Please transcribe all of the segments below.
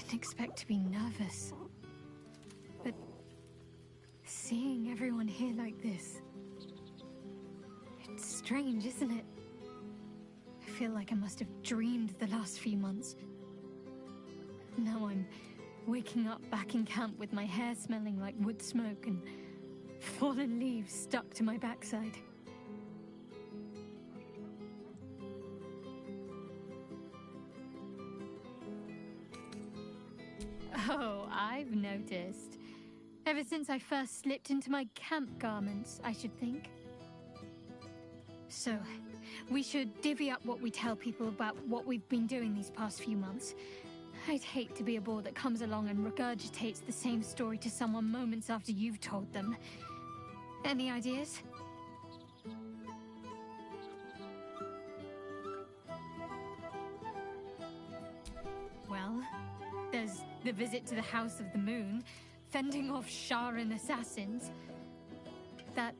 didn't expect to be nervous. But seeing everyone here like this... It's strange, isn't it? I feel like I must have dreamed the last few months. Now I'm waking up back in camp with my hair smelling like wood smoke and fallen leaves stuck to my backside. Oh, I've noticed. Ever since I first slipped into my camp garments, I should think. So, we should divvy up what we tell people about what we've been doing these past few months. I'd hate to be a bore that comes along and regurgitates the same story to someone moments after you've told them. Any ideas? Well, there's the visit to the House of the Moon, fending off Sharan assassins. That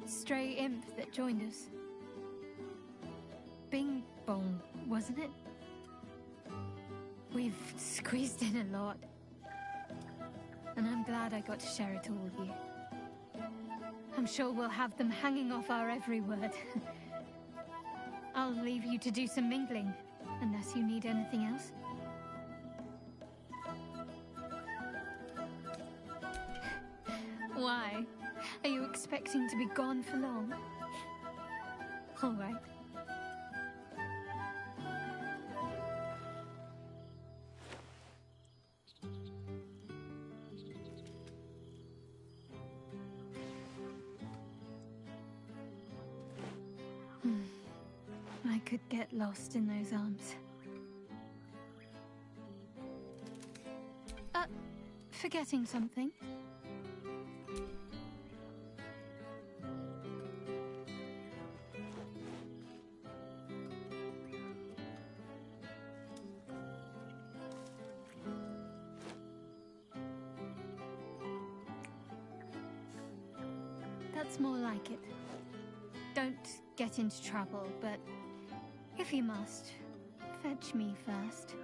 stray imp that joined us. Bing Bong, wasn't it? We've squeezed in a lot. And I'm glad I got to share it all with you. I'm sure we'll have them hanging off our every word. I'll leave you to do some mingling, unless you need anything else. Why? Are you expecting to be gone for long? All right. I could get lost in those arms. Forgetting something? That's more like it. Don't get into trouble, but if you must, fetch me first.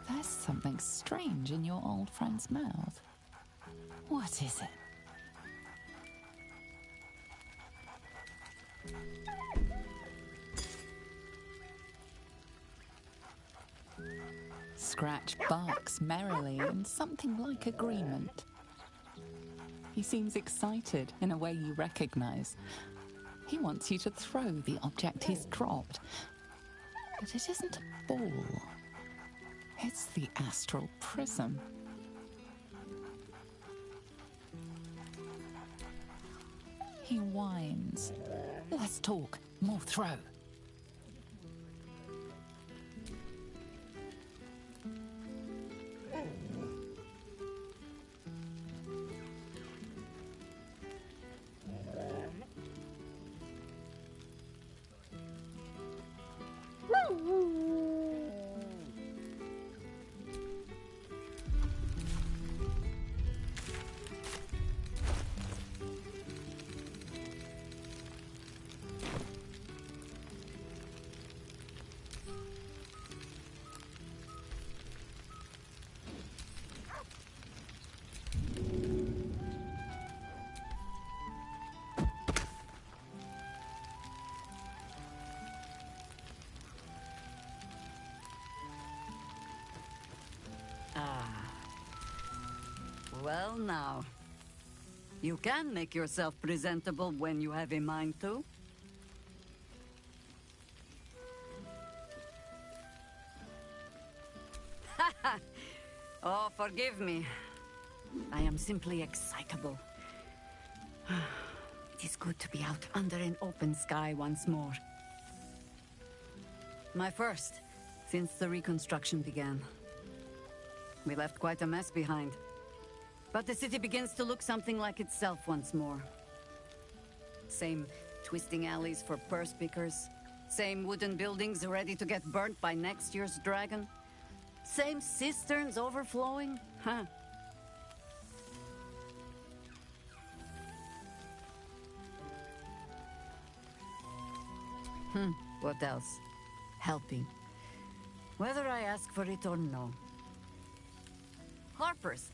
There's something strange in your old friend's mouth. What is it? Scratch barks merrily in something like agreement. He seems excited in a way you recognize. He wants you to throw the object he's dropped. But it isn't a ball. It's the astral prism. He whines. Let's talk, more throw. Well now, you can make yourself presentable when you have a mind to. Oh, forgive me. I am simply excitable. It is good to be out under an open sky once more. My first, since the reconstruction began. We left quite a mess behind. But the city begins to look something like itself once more. Same twisting alleys for purse pickers. Same wooden buildings ready to get burnt by next year's dragon. Same cisterns overflowing. Huh. What else? Helping. Whether I ask for it or no. Harpers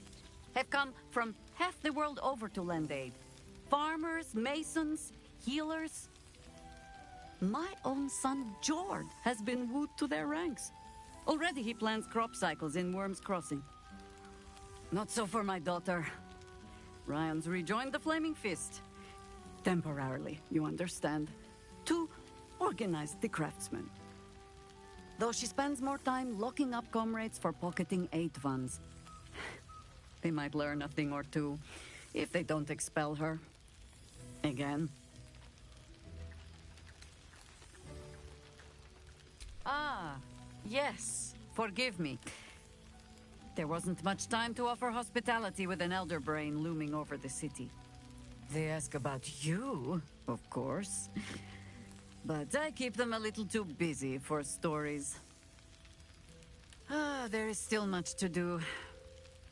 have come from half the world over to lend aid. Farmers, masons, healers. My own son, Jord, has been wooed to their ranks. Already he plans crop cycles in Worm's Crossing. Not so for my daughter. Ryan's rejoined the Flaming Fist. Temporarily, you understand. To organize the craftsmen. Though she spends more time locking up comrades for pocketing aid funds. They might learn a thing or two, if they don't expel her. Again. Ah, yes. Forgive me. There wasn't much time to offer hospitality with an elder brain looming over the city. They ask about you, of course. But I keep them a little too busy for stories. There is still much to do.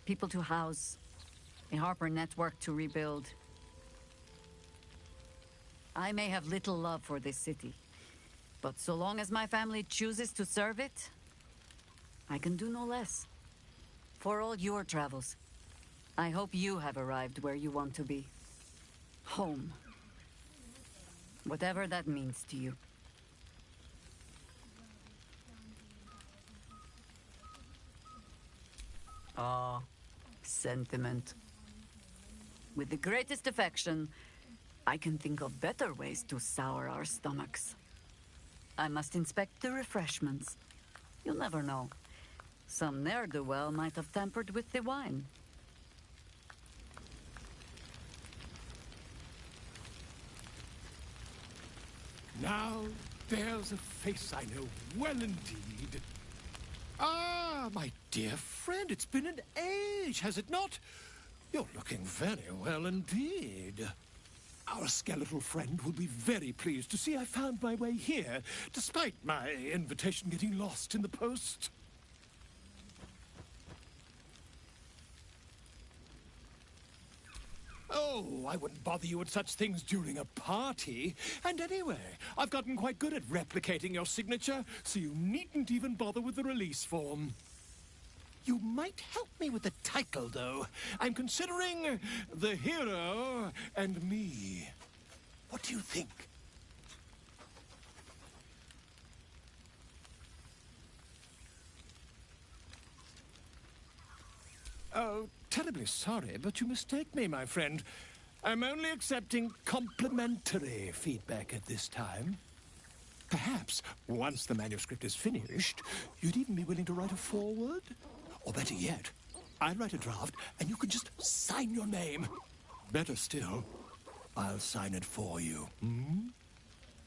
People to house. A Harper network to rebuild. I may have little love for this city. But so long as my family chooses to serve it, I can do no less. For all your travels, I hope you have arrived where you want to be. Home. Whatever that means to you. Ah, sentiment. With the greatest affection, I can think of better ways to sour our stomachs. I must inspect the refreshments. You'll never know. Some ne'er-do-well might have tampered with the wine. Now, there's a face I know well indeed. Ah, my dear friend, it's been an age, has it not? You're looking very well indeed. Our skeletal friend will be very pleased to see I found my way here, despite my invitation getting lost in the post. Oh, I wouldn't bother you with such things during a party. And anyway, I've gotten quite good at replicating your signature, so you needn't even bother with the release form. You might help me with the title, though. I'm considering The Hero and Me. What do you think? Oh, terribly sorry, but you mistake me, my friend. I'm only accepting complimentary feedback at this time. Perhaps, once the manuscript is finished, you'd even be willing to write a foreword? Or better yet, I'll write a draft and you can just sign your name. Better still, I'll sign it for you. Hmm?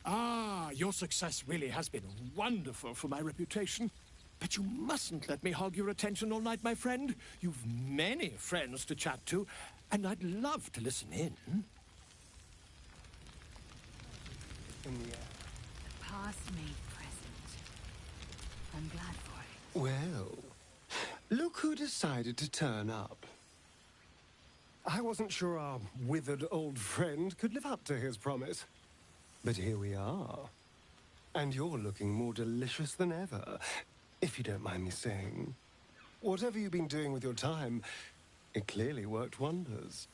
Ah, your success really has been wonderful for my reputation. But you mustn't let me hog your attention all night, my friend. You've many friends to chat to, and I'd love to listen in. Past-made present. I'm glad for it. Well, look who decided to turn up. I wasn't sure our withered old friend could live up to his promise. But here we are. And you're looking more delicious than ever, if you don't mind me saying. Whatever you've been doing with your time, it clearly worked wonders.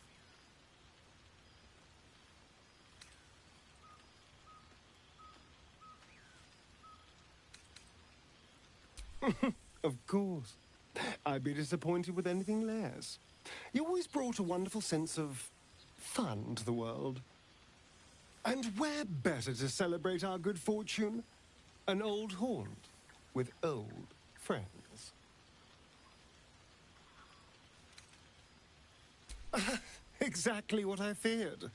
Of course. I'd be disappointed with anything less. You always brought a wonderful sense of fun to the world. And where better to celebrate our good fortune? An old haunt with old friends. Exactly what I feared.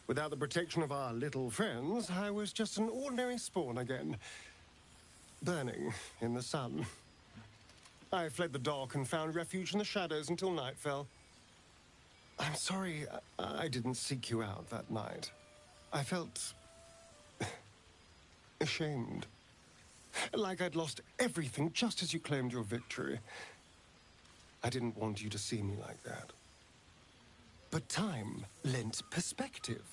Without the protection of our little friends, I was just an ordinary spawn again. Burning in the sun. I fled the dock and found refuge in the shadows until night fell. I'm sorry I didn't seek you out that night. I felt ashamed. Like I'd lost everything just as you claimed your victory. I didn't want you to see me like that. But time lent perspective.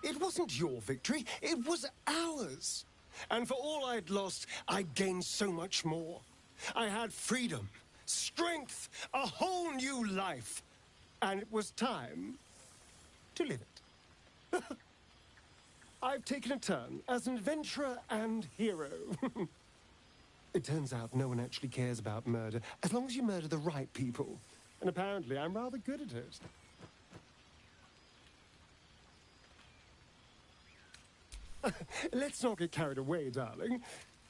It wasn't your victory, it was ours. And for all I'd lost, I'd gained so much more. I had freedom, strength, a whole new life. And it was time to live it. I've taken a turn as an adventurer and hero. It turns out no one actually cares about murder, as long as you murder the right people. And apparently I'm rather good at it. Let's not get carried away, darling.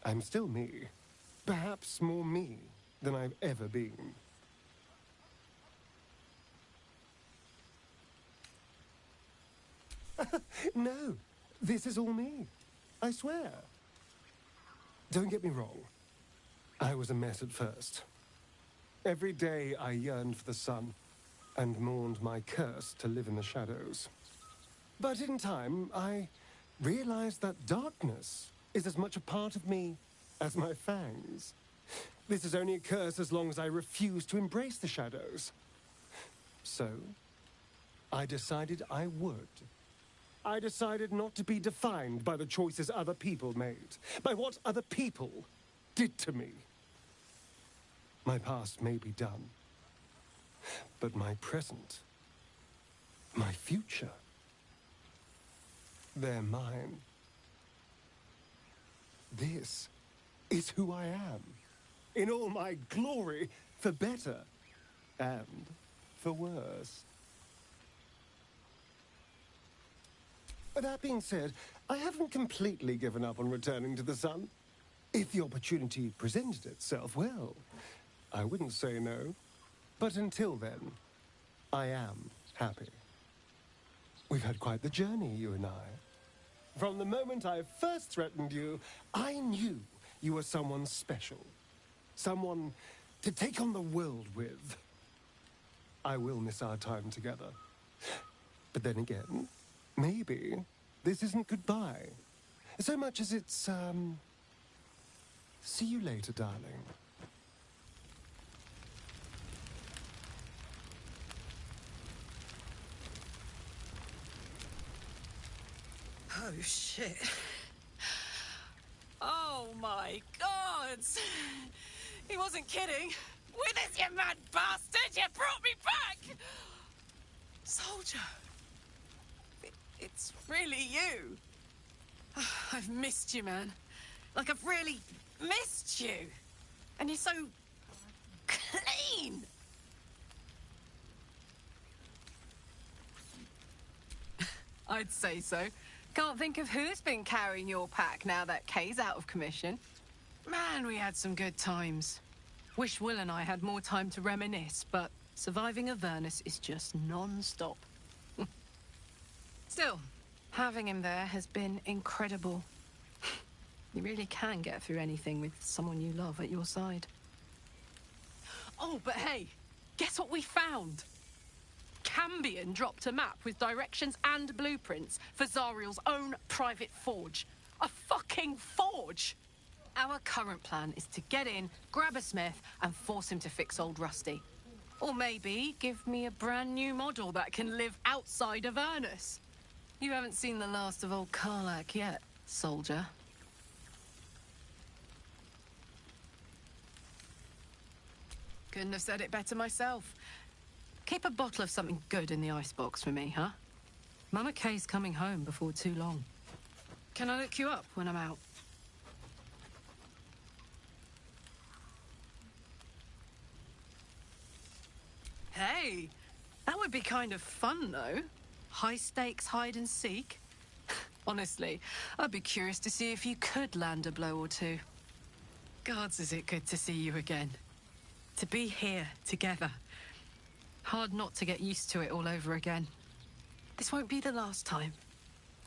I'm still me. Perhaps more me than I've ever been. No, this is all me. I swear. Don't get me wrong. I was a mess at first. Every day I yearned for the sun and mourned my curse to live in the shadows. But in time, I realized that darkness is as much a part of me as my fangs. This is only a curse as long as I refuse to embrace the shadows. So, I decided I would. I decided not to be defined by the choices other people made, by what other people did to me. My past may be done, but my present, my future, they're mine. This is who I am, in all my glory, for better and for worse. That being said, I haven't completely given up on returning to the sun. If the opportunity presented itself, well, I wouldn't say no. But until then, I am happy. We've had quite the journey, you and I. From the moment I first threatened you, I knew you were someone special. Someone to take on the world with. I will miss our time together. But then again, maybe this isn't goodbye. So much as it's, see you later, darling. Oh, shit. Oh, my God. He wasn't kidding. With us, you mad bastard! You brought me back! Soldier. It's really you. I've missed you, man. Like, I've really missed you. And you're so clean. I'd say so. Can't think of who's been carrying your pack now that Kay's out of commission. Man, we had some good times. Wish Will and I had more time to reminisce, but surviving Avernus is just non-stop. Still, having him there has been incredible. You really can get through anything with someone you love at your side. Oh, but hey, guess what we found? Cambion dropped a map with directions and blueprints for Zariel's own private forge. A fucking forge! Our current plan is to get in, grab a smith, and force him to fix old Rusty. Or maybe give me a brand new model that can live outside of Avernus. You haven't seen the last of old Karlak yet, soldier. Couldn't have said it better myself. Keep a bottle of something good in the icebox for me, huh? Mama Kay's coming home before too long. Can I look you up when I'm out? Hey, that would be kind of fun, though. High-stakes hide and seek. Honestly, I'd be curious to see if you could land a blow or two. Gods, is it good to see you again. To be here, together. Hard not to get used to it all over again. This won't be the last time.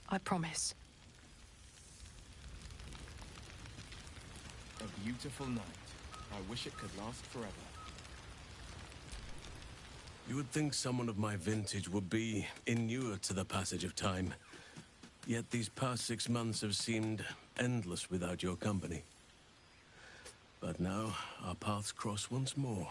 I promise. A beautiful night. I wish it could last forever. You would think someone of my vintage would be inured to the passage of time. Yet these past 6 months have seemed endless without your company. But now, our paths cross once more.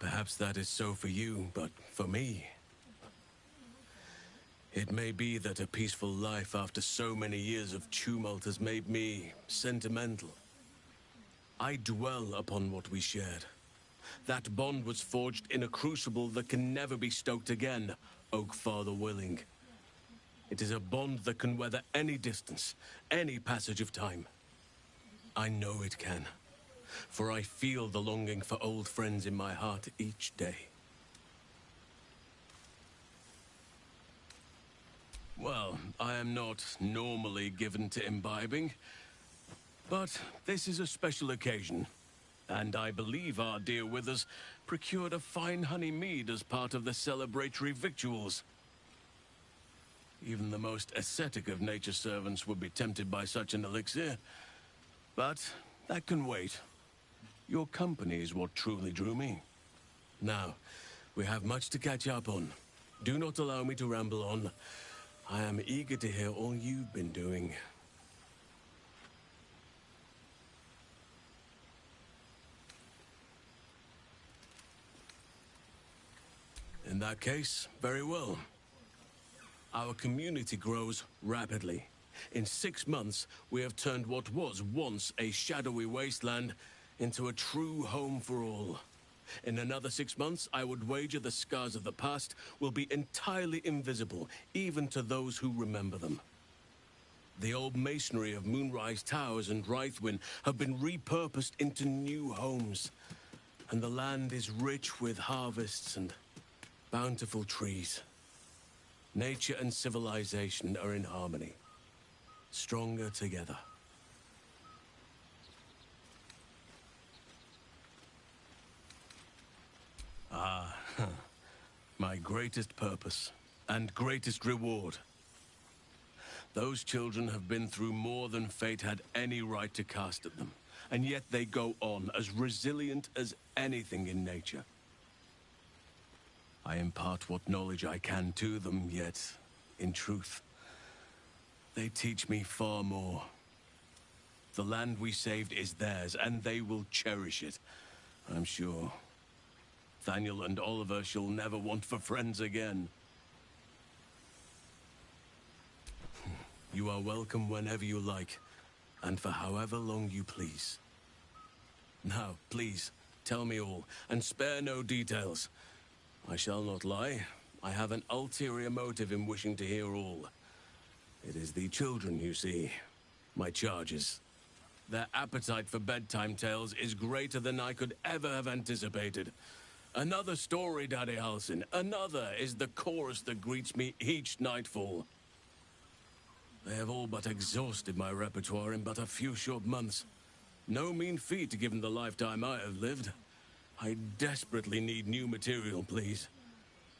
Perhaps Perhaps that is so for you, but for me, it may be that a peaceful life after so many years of tumult has made me sentimental. I dwell upon what we shared. That bond was forged in a crucible that can never be stoked again, Oak Father willing. It is a bond that can weather any distance, any passage of time. I know it can, for I feel the longing for old friends in my heart each day. Well, I am not normally given to imbibing, but this is a special occasion, and I believe our dear Withers procured a fine honey mead as part of the celebratory victuals. Even the most ascetic of nature's servants would be tempted by such an elixir, but that can wait. Your company is what truly drew me. Now, we have much to catch up on. Do not allow me to ramble on. I am eager to hear all you've been doing. In that case, very well. Our community grows rapidly. In 6 months, we have turned what was once a shadowy wasteland into a true home for all. In another 6 months, I would wager the scars of the past will be entirely invisible, even to those who remember them. The old masonry of Moonrise Towers and Rythwin have been repurposed into new homes, and the land is rich with harvests and bountiful trees. Nature and civilization are in harmony, stronger together. Ah, my greatest purpose and greatest reward. Those children have been through more than fate had any right to cast at them, and yet they go on as resilient as anything in nature. I impart what knowledge I can to them, yet, in truth, they teach me far more. The land we saved is theirs, and they will cherish it, I'm sure. Thaniel and Oliver shall never want for friends again. You are welcome whenever you like, and for however long you please. Now, please, tell me all, and spare no details. I shall not lie. I have an ulterior motive in wishing to hear all. It is the children, you see, my charges. Their appetite for bedtime tales is greater than I could ever have anticipated. Another story, Daddy Halsin. Another is the chorus that greets me each nightfall. They have all but exhausted my repertoire in but a few short months. No mean feat given the lifetime I have lived. I desperately need new material, please.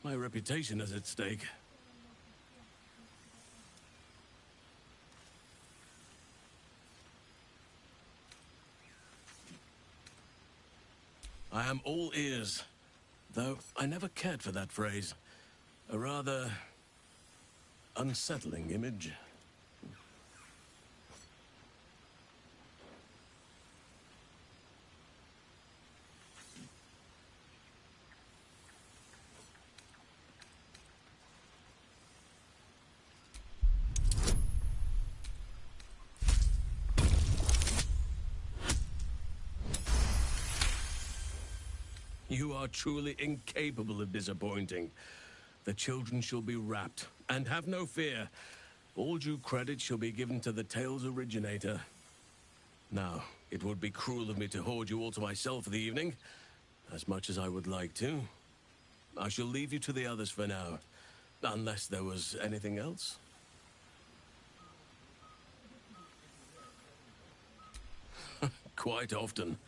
My reputation is at stake. I am all ears, though I never cared for that phrase. A rather unsettling image. You are truly incapable of disappointing. The children shall be wrapped, and have no fear. All due credit shall be given to the tale's originator. Now, it would be cruel of me to hoard you all to myself for the evening, as much as I would like to. I shall leave you to the others for now, unless there was anything else. Quite often.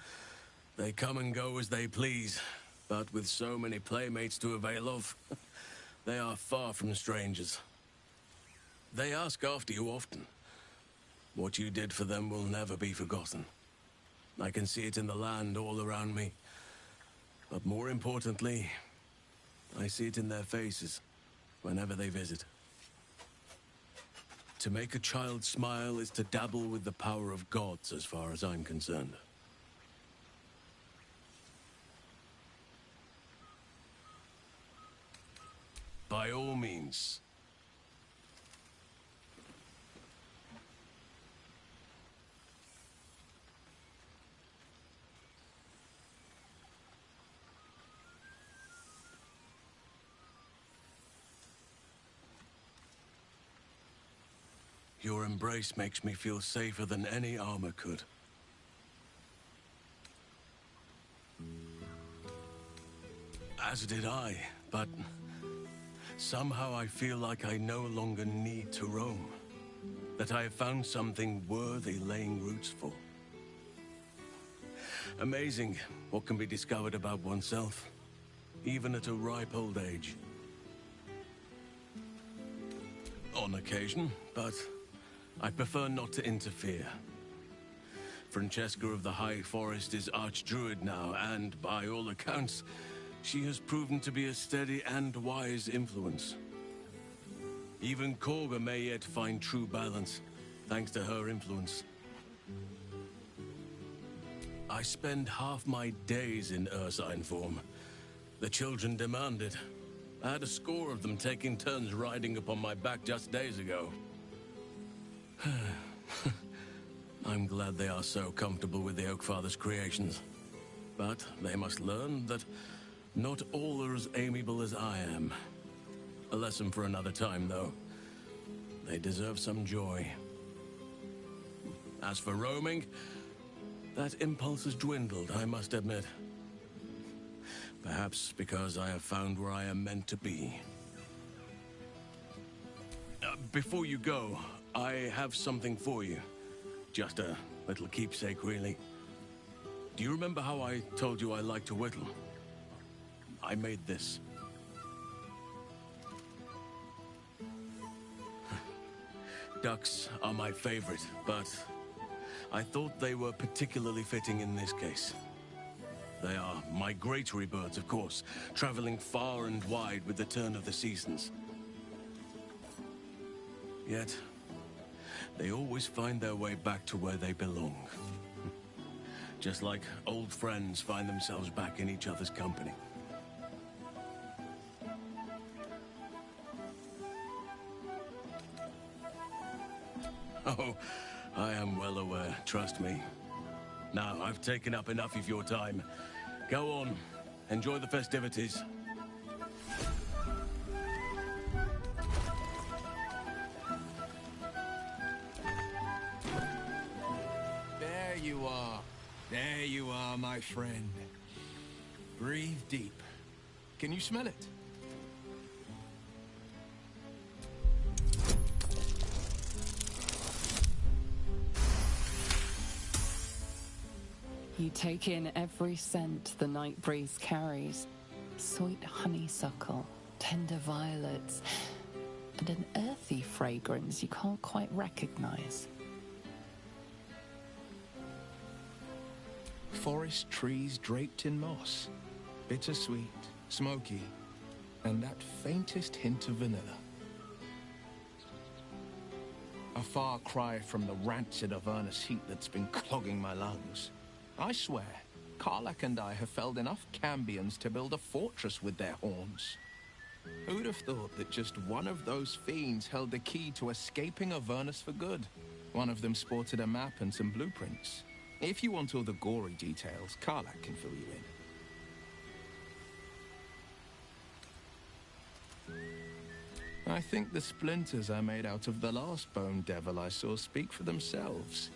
They come and go as they please, but with so many playmates to avail of, they are far from strangers. They ask after you often. What you did for them will never be forgotten. I can see it in the land all around me. But more importantly, I see it in their faces whenever they visit. To make a child smile is to dabble with the power of gods as far as I'm concerned. by all means. Your embrace makes me feel safer than any armor could. As did I, but somehow I feel like I no longer need to roam. That I have found something worthy laying roots for. Amazing what can be discovered about oneself, even at a ripe old age. On occasion, but I prefer not to interfere. Francesca of the High Forest is Archdruid now, and by all accounts, she has proven to be a steady and wise influence. Even Korga may yet find true balance, thanks to her influence. I spend half my days in Ursine form. The children demand it. I had a score of them taking turns riding upon my back just days ago. I'm glad they are so comfortable with the Oakfather's creations. But they must learn that not all are as amiable as I am. A lesson for another time, though. They deserve some joy. As for roaming, that impulse has dwindled, I must admit. Perhaps because I have found where I am meant to be. Before you go, I have something for you. Just a little keepsake, really. Do you remember how I told you I like to whittle? I made this. Ducks are my favorite, but I thought they were particularly fitting in this case. They are migratory birds, of course, traveling far and wide with the turn of the seasons. Yet, they always find their way back to where they belong. Just like old friends find themselves back in each other's company. Oh, I am well aware, trust me. Now, I've taken up enough of your time. Go on, enjoy the festivities. There you are. There you are, my friend. Breathe deep. Can you smell it? You take in every scent the night breeze carries. Sweet honeysuckle, tender violets, and an earthy fragrance you can't quite recognize. Forest trees draped in moss. Bittersweet, smoky, and that faintest hint of vanilla. A far cry from the rancid Avernus heat that's been clogging my lungs. I swear, Karlach and I have felled enough Cambions to build a fortress with their horns. Who'd have thought that just one of those fiends held the key to escaping Avernus for good? One of them sported a map and some blueprints. If you want all the gory details, Karlach can fill you in. I think the splinters I made out of the last bone devil I saw speak for themselves.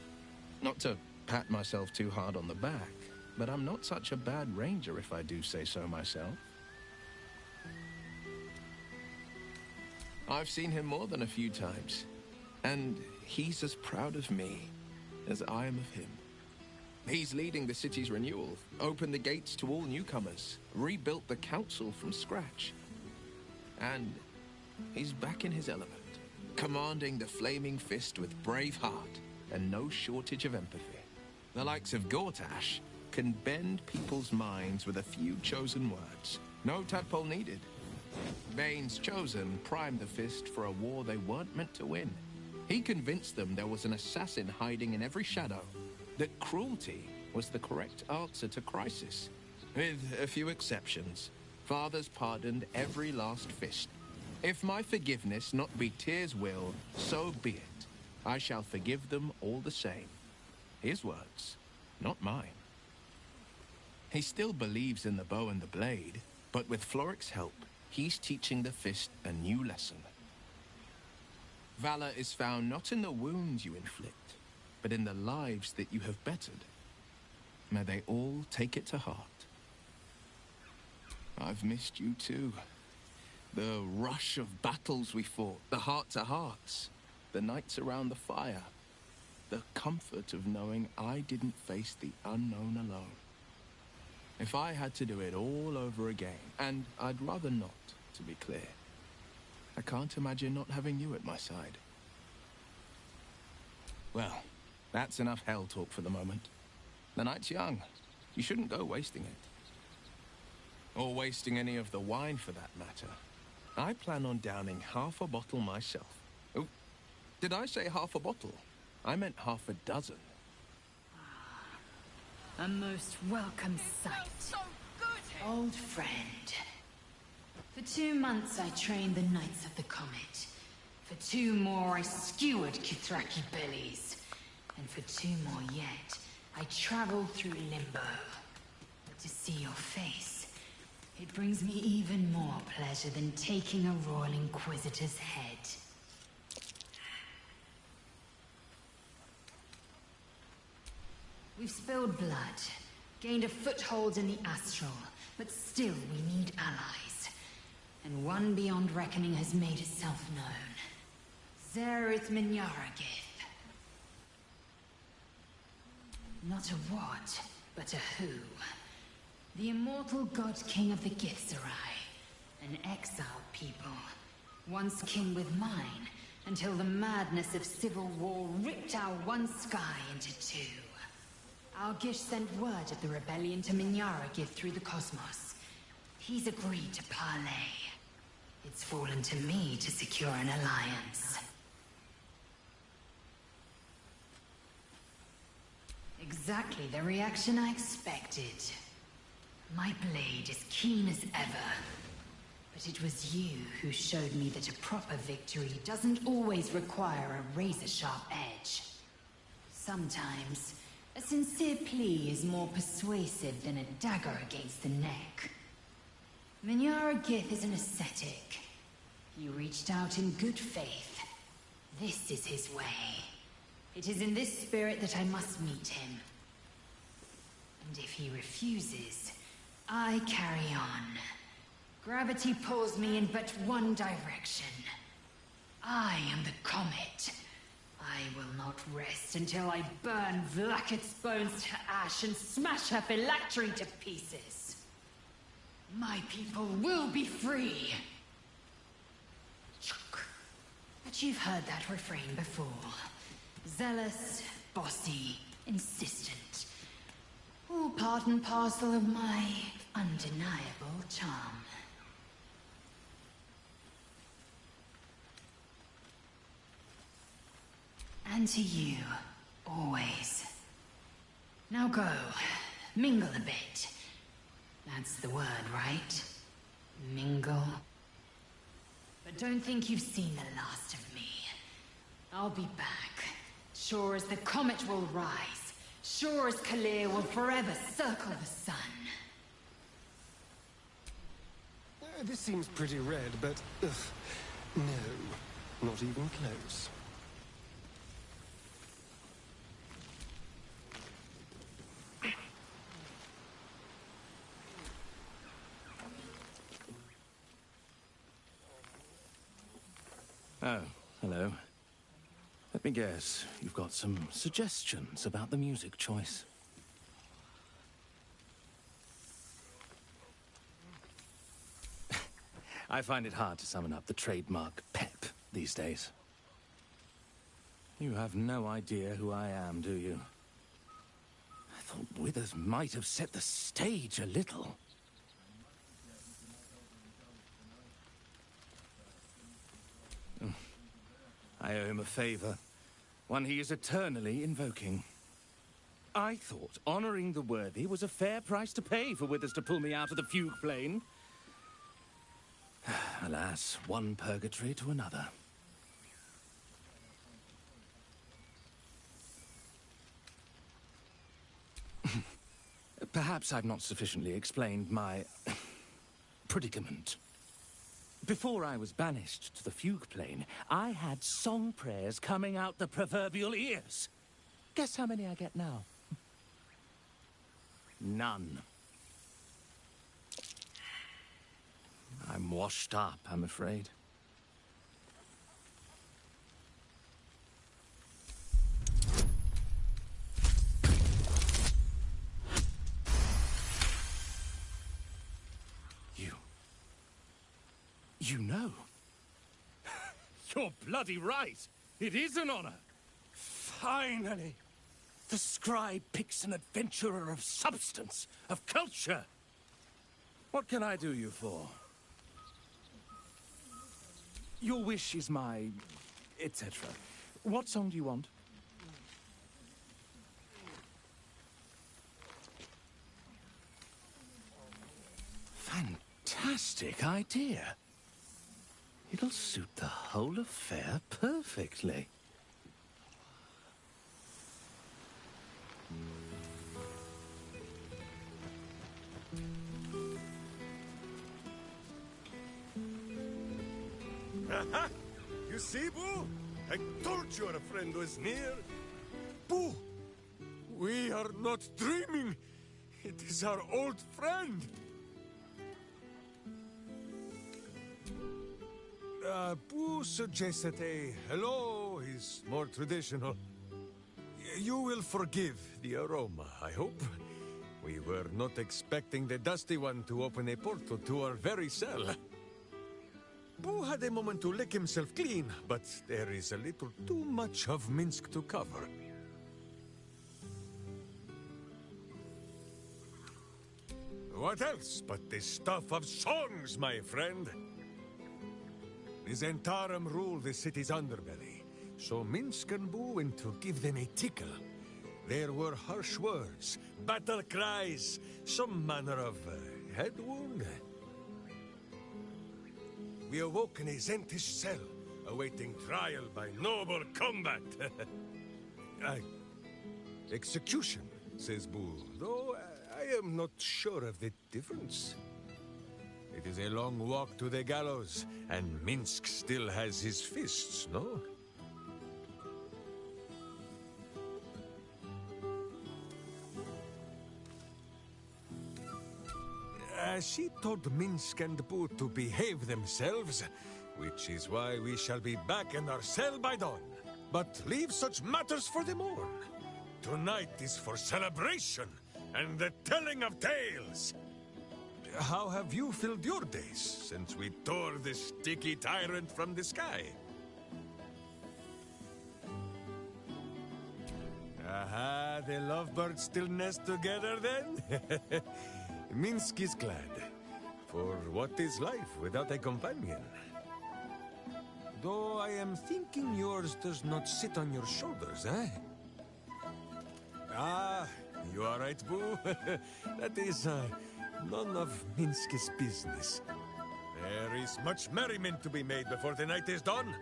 Not to pat myself too hard on the back, but I'm not such a bad ranger if I do say so myself. I've seen him more than a few times, and he's as proud of me as I am of him. He's leading the city's renewal, opened the gates to all newcomers, rebuilt the council from scratch. And he's back in his element, commanding the Flaming Fist with brave heart and no shortage of empathy. The likes of Gortash can bend people's minds with a few chosen words. No tadpole needed. Bane's Chosen primed the Fist for a war they weren't meant to win. He convinced them there was an assassin hiding in every shadow, that cruelty was the correct answer to crisis. With a few exceptions, fathers pardoned every last Fist. If my forgiveness not be Tyr's will, so be it. I shall forgive them all the same. His words, not mine. He still believes in the bow and the blade, but with Floric's help, he's teaching the fist a new lesson. Valor is found not in the wounds you inflict, but in the lives that you have bettered. May they all take it to heart. I've missed you too. The rush of battles we fought, the heart-to-hearts, the nights around the fire, the comfort of knowing I didn't face the unknown alone. If I had to do it all over again, and I'd rather not, to be clear, I can't imagine not having you at my side. Well, that's enough hell talk for the moment. The night's young. You shouldn't go wasting it. Or wasting any of the wine for that matter. I plan on downing half a bottle myself. Oh, did I say half a bottle? I meant half a dozen. A most welcome sight. So good! Old friend. For 2 months I trained the Knights of the Comet. For 2 more I skewered Kithraki bellies. And for 2 more yet, I traveled through Limbo. But to see your face, it brings me even more pleasure than taking a Royal Inquisitor's head. We've spilled blood, gained a foothold in the Astral, but still we need allies. And one beyond reckoning has made itself known. Zerith Minyaragith. Not a what, but a who. The immortal god king of the Githzerai. An exiled people. Once king with mine, until the madness of civil war ripped our one sky into 2. Our Gish sent word of the rebellion to Minyaragith through the cosmos. He's agreed to parley. It's fallen to me to secure an alliance. Exactly the reaction I expected. My blade is keen as ever. But it was you who showed me that a proper victory doesn't always require a razor-sharp edge. Sometimes, a sincere plea is more persuasive than a dagger against the neck. Minyaragith is an ascetic. He reached out in good faith. This is his way. It is in this spirit that I must meet him. And if he refuses, I carry on. Gravity pulls me in but one direction. I am the comet. I will not rest until I burn Vlaakith's bones to ash and smash her phylactery to pieces. My people will be free. But you've heard that refrain before. Zealous, bossy, insistent. All part and parcel of my undeniable charm. And to you, always. Now go, mingle a bit. That's the word, right? Mingle. But don't think you've seen the last of me. I'll be back. Sure as the comet will rise. Sure as Kalir will forever circle the sun. This seems pretty red, but... no, not even close. Oh, hello. Let me guess, you've got some suggestions about the music choice. I find it hard to summon up the trademark pep these days. You have no idea who I am, do you? I thought Withers might have set the stage a little. I owe him a favor, one he is eternally invoking. I thought honoring the worthy was a fair price to pay for Withers to pull me out of the fugue plane. Alas, one purgatory to another. Perhaps I've not sufficiently explained my predicament. Before I was banished to the fugue plane, I had song prayers coming out the proverbial ears. Guess how many I get now? None. I'm washed up, I'm afraid. You know. You're bloody right. It is an honor. Finally! The scribe picks an adventurer of substance, of culture. What can I do you for? Your wish is my... etc. What song do you want? Fantastic idea. It'll suit the whole affair perfectly. Aha! You see, Boo? I told you our friend was near. Boo! We are not dreaming. It is our old friend. Boo suggested a hello is more traditional. You will forgive the aroma, I hope. We were not expecting the Dusty One to open a portal to our very cell. Boo had a moment to lick himself clean, but there is a little too much of Minsk to cover. What else but the stuff of songs, my friend? The Zentarum rule the city's underbelly, so Minsk and Boo went to give them a tickle. There were harsh words, battle cries, some manner of head wound. We awoke in a Zentish cell, awaiting trial by noble combat. Execution, says Boo, though I am not sure of the difference. It is a long walk to the gallows, and Minsk still has his fists, no? She told Minsk and Boo to behave themselves, which is why we shall be back in our cell by dawn. But leave such matters for the morn. Tonight is for celebration and the telling of tales. How have you filled your days since we tore this sticky tyrant from the sky? Aha, the lovebirds still nest together then? Minsk is glad. For what is life without a companion? Though I am thinking yours does not sit on your shoulders, eh? Ah, you are right, Boo. That is, none of Minsk's business. There is much merriment to be made before the night is done.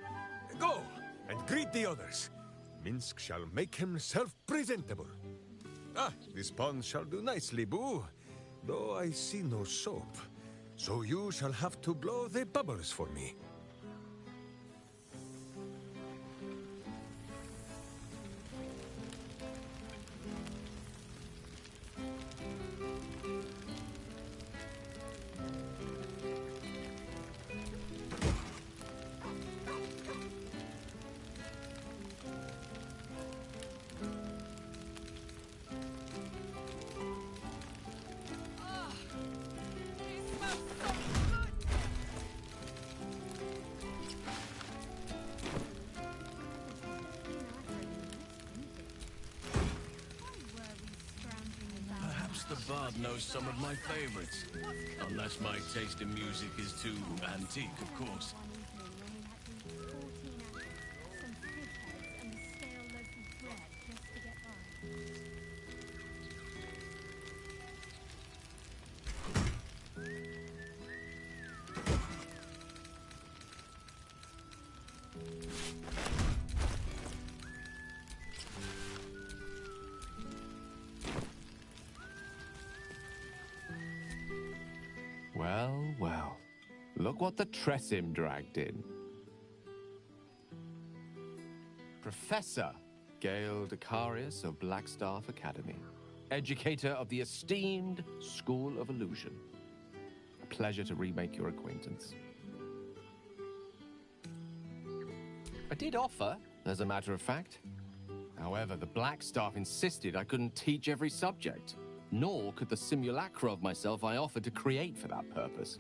Go, and greet the others. Minsk shall make himself presentable. Ah, this pond shall do nicely, Boo. Though I see no soap. So you shall have to blow the bubbles for me. The bard knows some of my favorites. Unless my taste in music is too antique, of course. Well, well. Look what the Tressim dragged in. Professor Gale Decarius of Blackstaff Academy. Educator of the esteemed School of Illusion. A pleasure to remake your acquaintance. I did offer, as a matter of fact. However, the Blackstaff insisted I couldn't teach every subject, nor could the simulacra of myself I offered to create for that purpose.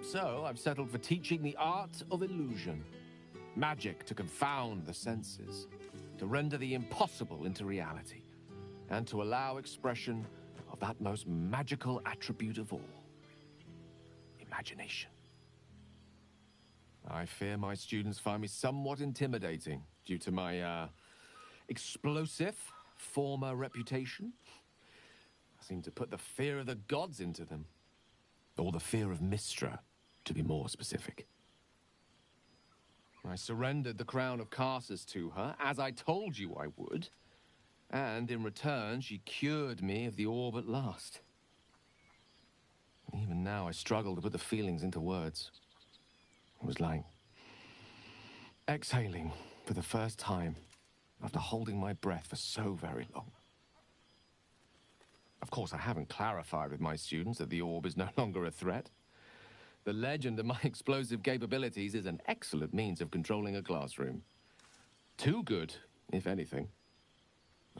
So I've settled for teaching the art of illusion. Magic to confound the senses, to render the impossible into reality, and to allow expression of that most magical attribute of all, imagination. I fear my students find me somewhat intimidating due to my, explosive former reputation. I seem to put the fear of the gods into them. Or the fear of Mystra, to be more specific. I surrendered the crown of Carsus to her, as I told you I would. And in return, she cured me of the orb at last. Even now, I struggle to put the feelings into words. It was like exhaling for the first time after holding my breath for so very long. Of course, I haven't clarified with my students that the orb is no longer a threat. The legend of my explosive capabilities is an excellent means of controlling a classroom. Too good, if anything.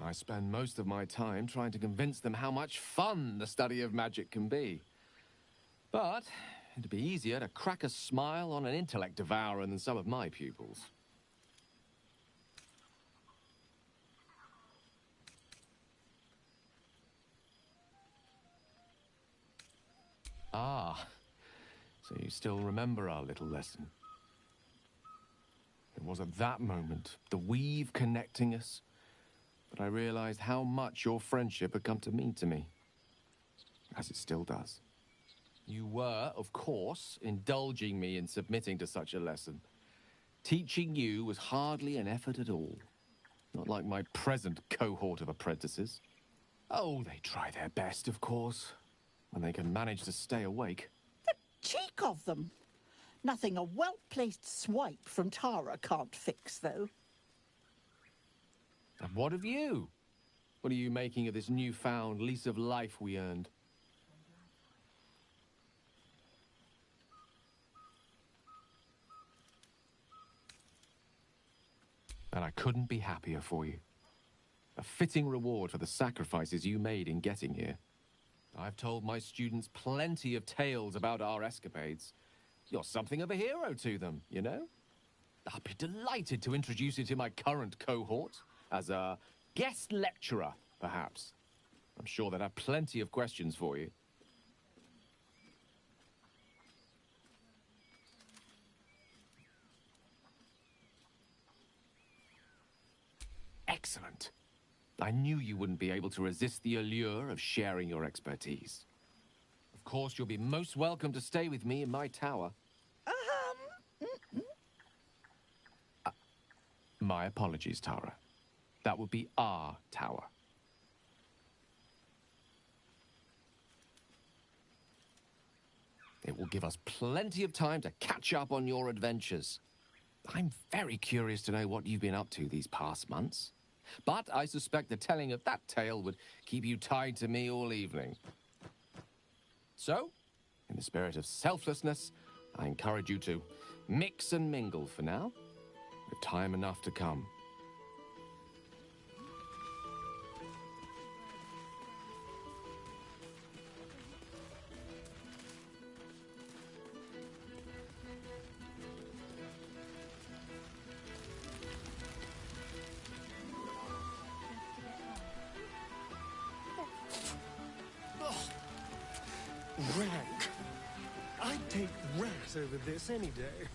I spend most of my time trying to convince them how much fun the study of magic can be. But it'd be easier to crack a smile on an intellect devourer than some of my pupils. Ah, so you still remember our little lesson. It was at that moment, the weave connecting us, that I realized how much your friendship had come to mean to me. As it still does. You were, of course, indulging me in submitting to such a lesson. Teaching you was hardly an effort at all. Not like my present cohort of apprentices. Oh, they try their best, of course, when they can manage to stay awake. The cheek of them! Nothing a well-placed swipe from Tara can't fix, though. And what of you? What are you making of this newfound lease of life we earned? And I couldn't be happier for you. A fitting reward for the sacrifices you made in getting here. I've told my students plenty of tales about our escapades. You're something of a hero to them, you know? I'll be delighted to introduce you to my current cohort as a guest lecturer, perhaps. I'm sure they'd have plenty of questions for you. Excellent. I knew you wouldn't be able to resist the allure of sharing your expertise. Of course, you'll be most welcome to stay with me in my tower. My apologies, Tara. That would be our tower. It will give us plenty of time to catch up on your adventures. I'm very curious to know what you've been up to these past months. But I suspect the telling of that tale would keep you tied to me all evening. So, in the spirit of selflessness, I encourage you to mix and mingle for now, with time enough to come. Rank. I'd take rat over this any day.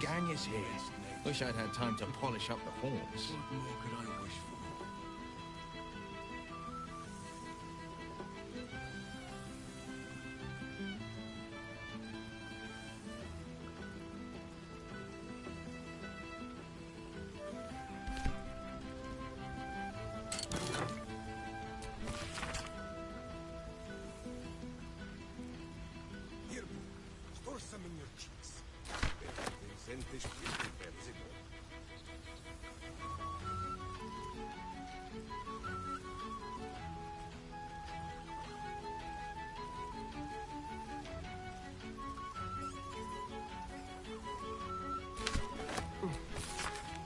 gang is here. Wish I'd had time to polish up the horns. What more could I wish for? Here, store some in your cheeks. Decentes príncipes.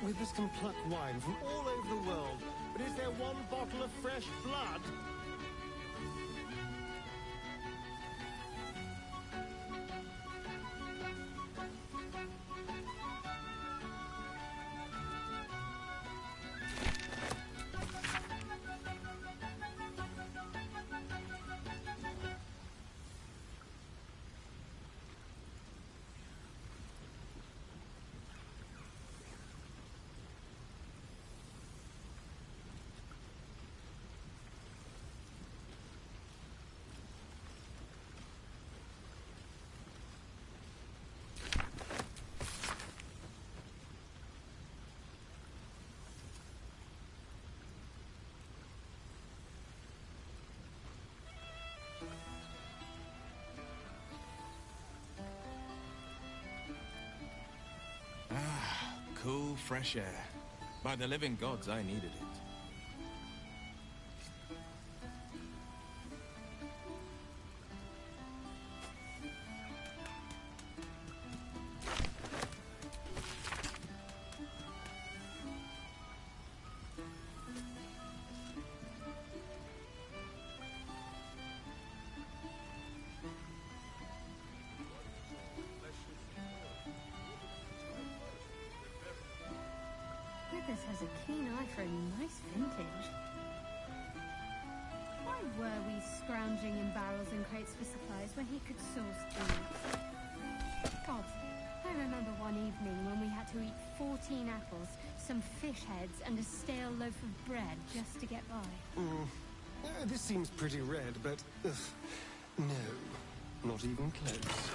Withers can pluck wine from all over the world, but is there one bottle of fresh blood? Cool, fresh air. By the living gods, I needed it. Withers has a keen eye for a nice vintage. Why were we scrounging in barrels and crates for supplies when he could source thieves? God, I remember one evening when we had to eat 14 apples, some fish heads, and a stale loaf of bread just to get by. This seems pretty red, but... no, not even close.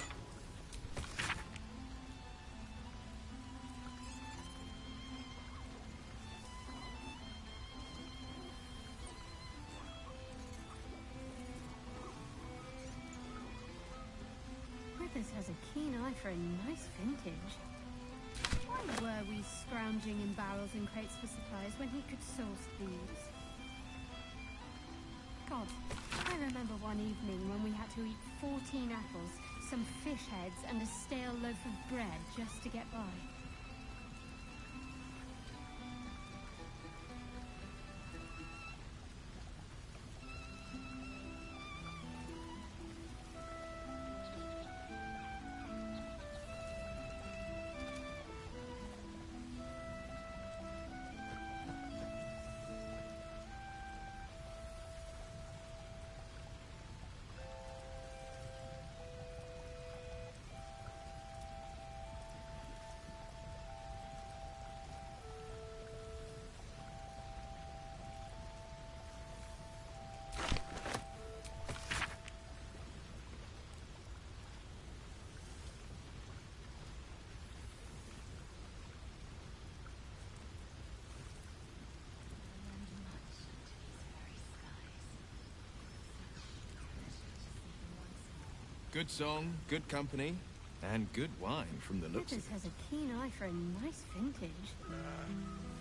Withers has a keen eye for a nice vintage. Why were we scrounging in barrels and crates for supplies when he could source thieves? God, I remember one evening when we had to eat 14 apples, some fish heads, and a stale loaf of bread just to get by. Good song, good company, and good wine from the looks of Withers it. has a keen eye for a nice vintage.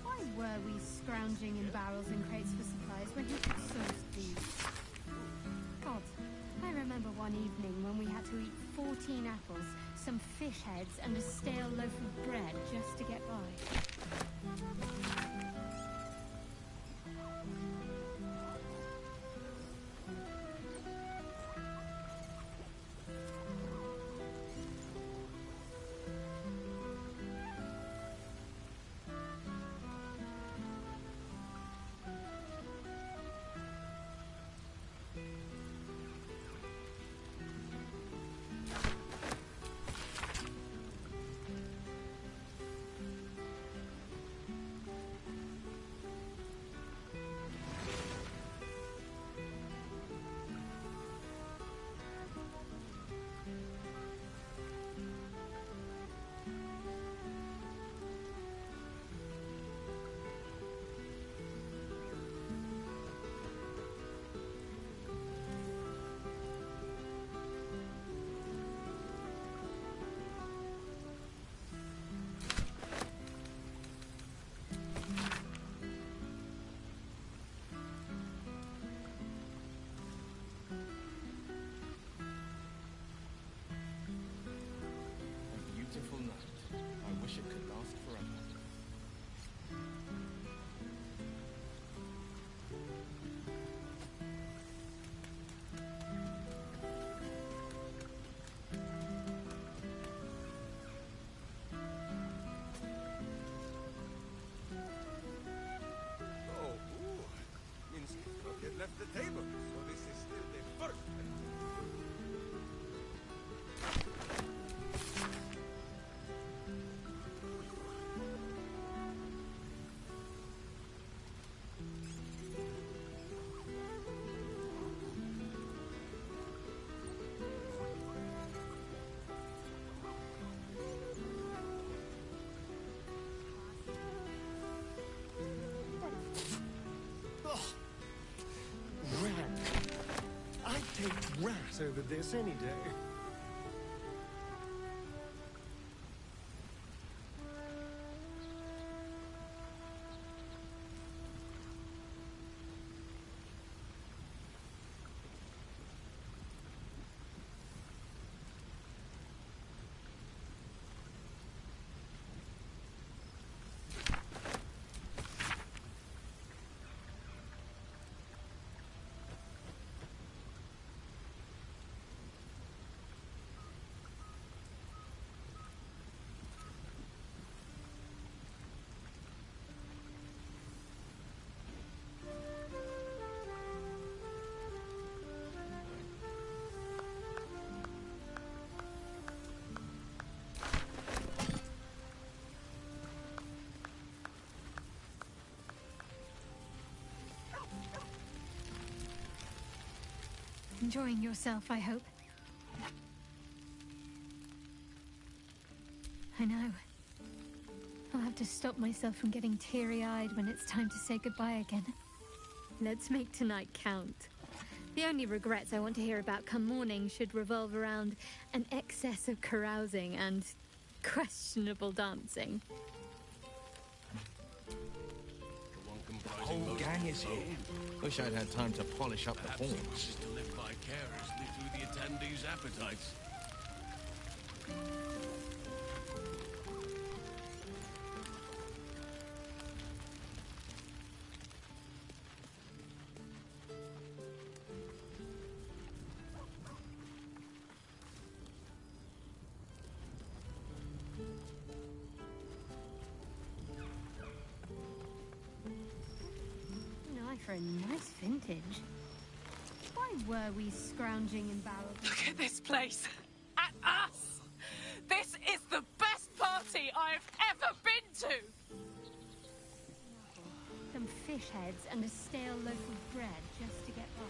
Why were we scrounging in barrels and crates for supplies when he could source thieves? God, I remember one evening when we had to eat 14 apples, some fish heads, and a stale loaf of bread just to get by. take rat over this any day. Enjoying yourself, I hope. I know. I'll have to stop myself from getting teary-eyed when it's time to say goodbye again. Let's make tonight count. The only regrets I want to hear about come morning should revolve around an excess of carousing and questionable dancing. The whole gang is here. Wish I'd had time to polish up the horns. To live vicariously through the attendees' appetites. For a nice vintage. Why were we scrounging in barrels? Look at this place. At us. This is the best party I've ever been to. Some fish heads and a stale loaf of bread just to get by.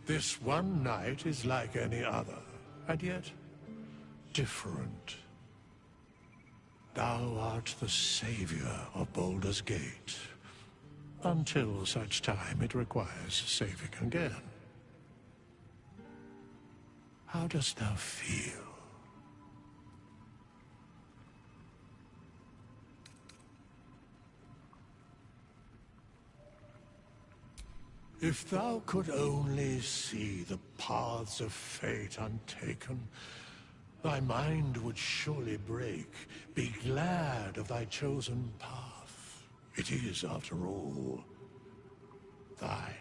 This one night is like any other, and yet different. Thou art the savior of Baldur's Gate, until such time it requires saving again. How dost thou feel? If thou could only see the paths of fate untaken, thy mind would surely break. Be glad of thy chosen path. It is, after all, thine.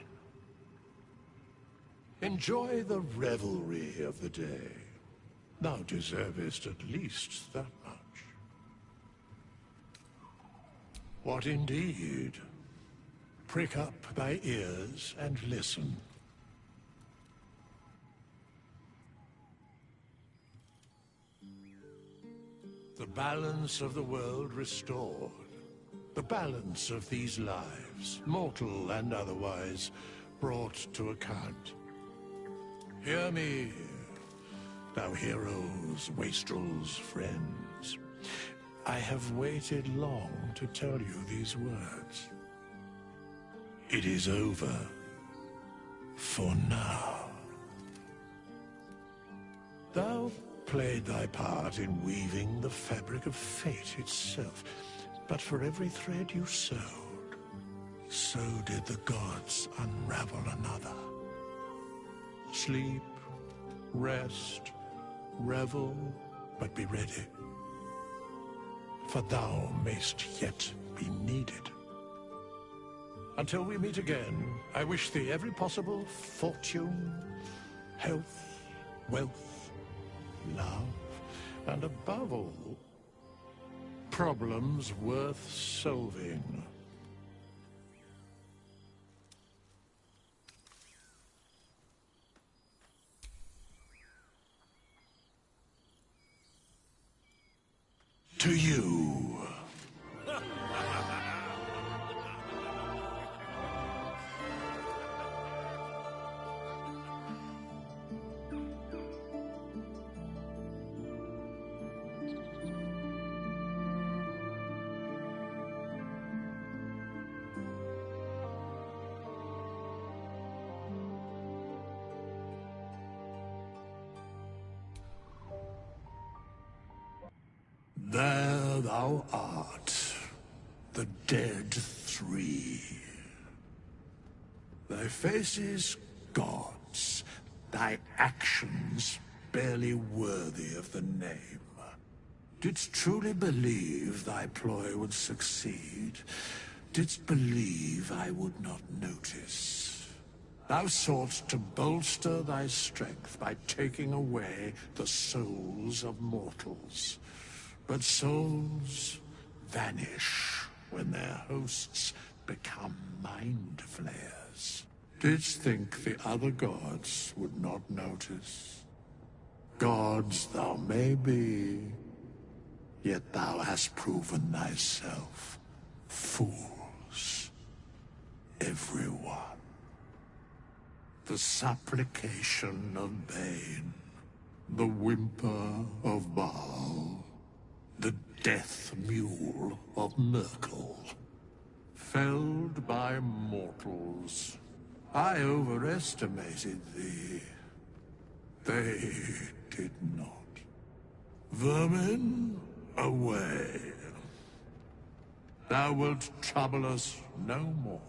Enjoy the revelry of the day. Thou deservest at least that much. What indeed? Prick up thy ears and listen. The balance of the world restored. The balance of these lives, mortal and otherwise, brought to account. Hear me, thou heroes, wastrels, friends. I have waited long to tell you these words. It is over. For now. Thou played thy part in weaving the fabric of fate itself, but for every thread you sewed, so did the gods unravel another. Sleep, rest, revel, but be ready. For thou mayst yet be needed. Until we meet again, I wish thee every possible fortune, health, wealth, love, and above all, problems worth solving. To you. There thou art, the dead three. Thy faces gods, thy actions barely worthy of the name. Didst truly believe thy ploy would succeed? Didst believe I would not notice? Thou sought to bolster thy strength by taking away the souls of mortals. But souls vanish when their hosts become mind flayers. Didst think the other gods would not notice? Gods thou may be, yet thou hast proven thyself fools. Everyone. The supplication of Bane, the whimper of Baal, the death mule of Merkel. Felled by mortals. I overestimated thee. They did not. Vermin, away. Thou wilt trouble us no more.